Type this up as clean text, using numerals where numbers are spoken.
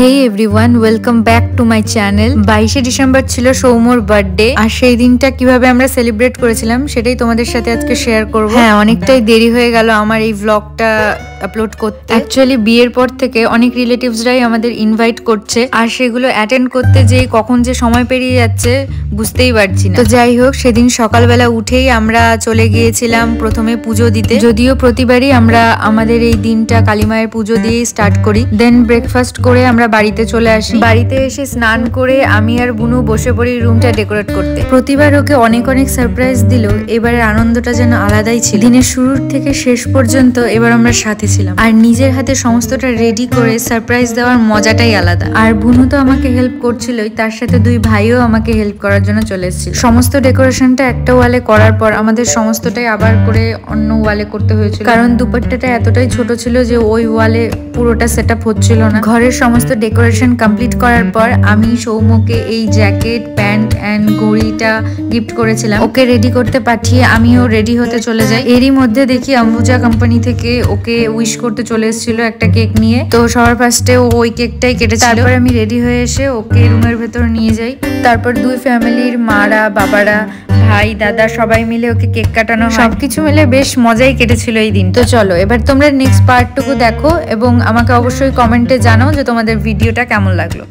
Hey everyone, welcome back to my channel. 22শে December ছিল সৌম্যর বার্থডে, আর সেই দিনটা কিভাবে আমরা সেলিব্রেট করেছিলাম সেটাই তোমাদের সাথে আজকে শেয়ার করব। হ্যাঁ, অনেকটাই দেরি হয়ে গেল আমার এই ব্লগটা আপলোড করতে। অ্যাকচুয়ালি বিয়ের পর থেকে অনেক রিলেটিভসরাই আমাদের ইনভাইট করছে, আর সেগুলো অ্যাটেন্ড করতে যে কখন যে সময় পেরিয়ে যাচ্ছে বুঝতেই পারছি না। তো যাই হোক, সেদিন সকালবেলা উঠেই আমরা চলে গিয়েছিলাম প্রথমে পুজো দিতে। যদিও প্রতিবারই আমরা আমাদের এই দিনটা কালীমায়ের পুজো দিয়েই স্টার্ট করি, দেন ব্রেকফাস্ট করে আমরা বাড়িতে চলে আসি। বাড়িতে এসে স্নান করে আমি আর বুনু বসে পড়ি রুমটা ডেকোরেট করতে। প্রতিবার ওকে অনেক অনেক সারপ্রাইজ দিল, এবারের আনন্দটা যেন আলাদাই ছিল। দিনের শুরুর থেকে শেষ পর্যন্ত এবার আমরা সাথে ছিলাম, আর নিজের হাতে সমস্তটা রেডি করে সারপ্রাইজ দেওয়ার মজাটাই আলাদা। আর বুনু তো আমাকে হেল্প করছিলই, তার সাথে দুই ভাইও আমাকে হেল্প করার জন্য চলে এসেছিল। সমস্ত ডেকোরেশনটা একটা ওয়ালে করার পর আমাদের সমস্তটাই আবার করে অন্য ওয়ালে করতে হয়েছিল, কারণ দুপাট্টাটা এতটাই ছোট ছিল যে ওই ওয়ালে পুরোটা সেট আপ হচ্ছিল না। ঘরের সমস্ত ডেকোরেশন কমপ্লিট করার পর আমি সৌম্যকে এই জ্যাকেট, প্যান্ট এন্ড ঘড়িটা গিফট করেছিলাম। ওকে রেডি করতে পাঠিয়ে আমিও রেডি হতে চলে যাই। এরই মধ্যে দেখি অম্বুজা কোম্পানি থেকে ওকে উইশ করতে চলে এসেছিল একটা কেক নিয়ে। তো সবার ফার্স্টে ওই কেকটাই কেটেছিল। তারপর আমি রেডি হয়ে এসে ওকে রুমের ভেতর নিয়ে যাই। তারপর দুই ফ্যামিলির মারা, বাবারা, ভাই, দাদা সবাই মিলে ওকে কেক কাটানো হয়। সবকিছু মিলে বেশ মজাই কেটেছিল এই দিন। তো চলো এবার তোমরা নেক্সট পার্টটুকু দেখো এবং আমাকে অবশ্যই কমেন্টে জানাও যে তোমাদের ভিডিওটা কেমন লাগলো।